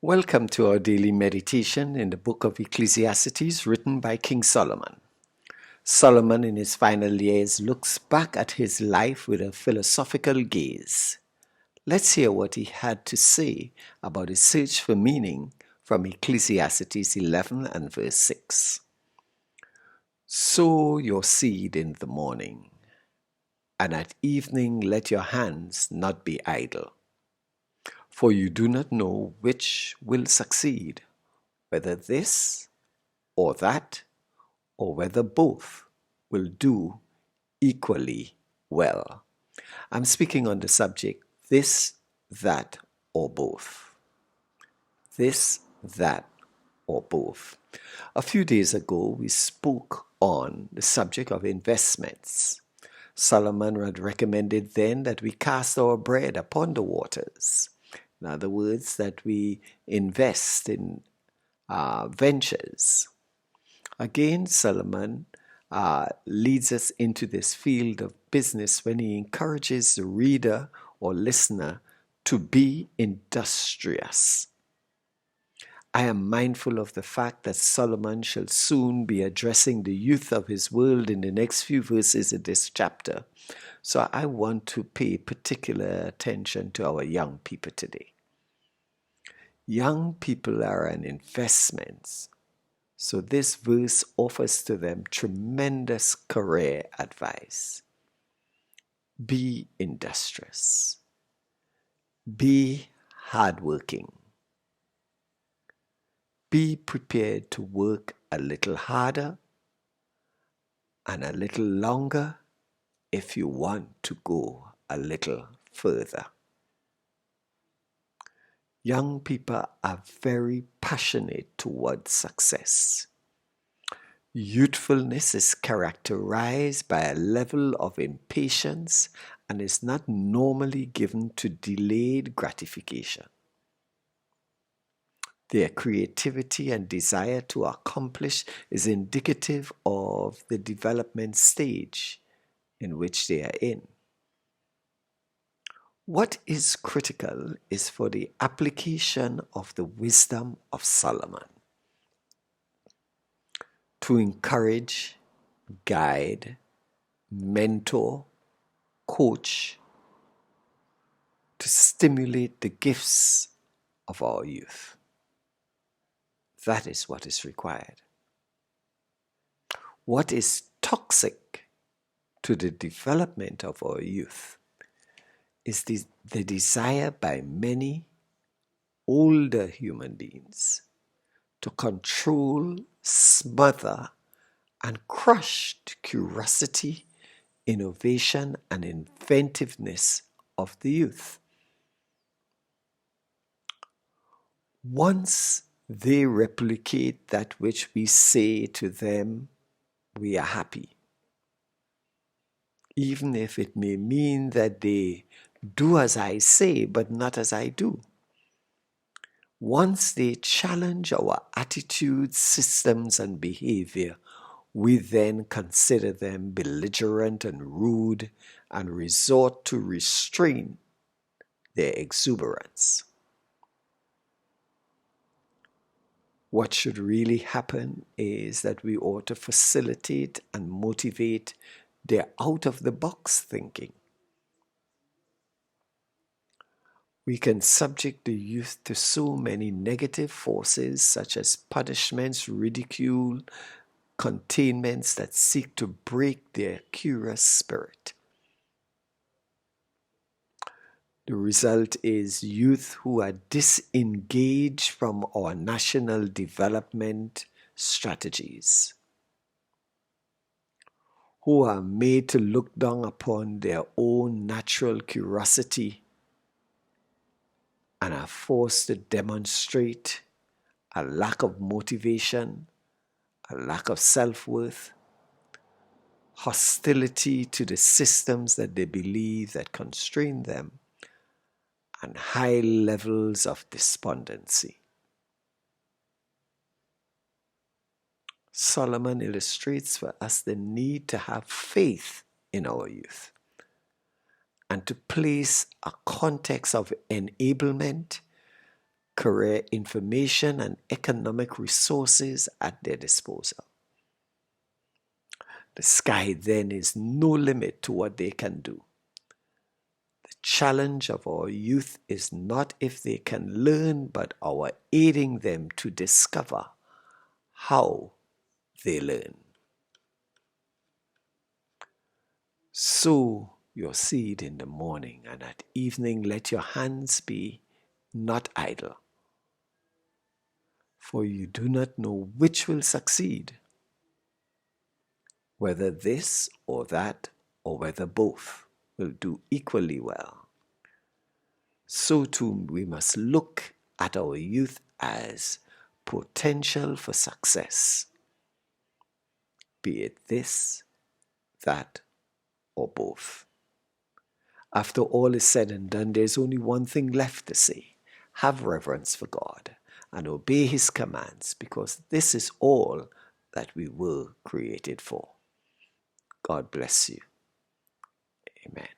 Welcome to our daily meditation in the book of Ecclesiastes written by King Solomon. Solomon in his final years looks back at his life with a philosophical gaze. Let's hear what he had to say about his search for meaning from Ecclesiastes 11 and verse 6. Sow your seed in the morning, and at evening let your hands not be idle. For you do not know which will succeed, whether this or that, or whether both will do equally well. I'm speaking on the subject this, that, or both. This, that, or both. A few days ago, we spoke on the subject of investments. Solomon had recommended then that we cast our bread upon the waters. In other words, that we invest in ventures. Again, Solomon leads us into this field of business when he encourages the reader or listener to be industrious. I am mindful of the fact that Solomon shall soon be addressing the youth of his world in the next few verses of this chapter. So I want to pay particular attention to our young people today. Young people are an investment, so this verse offers to them tremendous career advice. Be industrious. Be hardworking. Be prepared to work a little harder and a little longer if you want to go a little further. Young people are very passionate towards success. Youthfulness is characterized by a level of impatience and is not normally given to delayed gratification. Their creativity and desire to accomplish is indicative of the development stage in which they are in. What is critical is for the application of the wisdom of Solomon to encourage, guide, mentor, coach, to stimulate the gifts of our youth. That is what is required. What is toxic to the development of our youth is the desire by many older human beings to control, smother, and crush the curiosity, innovation, and inventiveness of the youth. Once they replicate that which we say to them, we are happy. Even if it may mean that they do as I say, but not as I do. Once they challenge our attitudes, systems, and behavior, we then consider them belligerent and rude and resort to restrain their exuberance. What should really happen is that we ought to facilitate and motivate their out-of-the-box thinking. We can subject the youth to so many negative forces such as punishments, ridicule, containments that seek to break their curious spirit. The result is youth who are disengaged from our national development strategies, who are made to look down upon their own natural curiosity and are forced to demonstrate a lack of motivation, a lack of self-worth, hostility to the systems that they believe that constrain them, and high levels of despondency. Solomon illustrates for us the need to have faith in our youth and to place a context of enablement career information, and economic resources at their disposal. The sky then is no limit to what they can do. The challenge of our youth is not if they can learn, but our aiding them to discover how they learn. Sow your seed in the morning, and at evening let your hands be not idle. For you do not know which will succeed, whether this or that, or whether both will do equally well. So too we must look at our youth as potential for success, be it this, that, or both. After all is said and done, there's only one thing left to say. Have reverence for God and obey His commands, because this is all that we were created for. God bless you. Amen.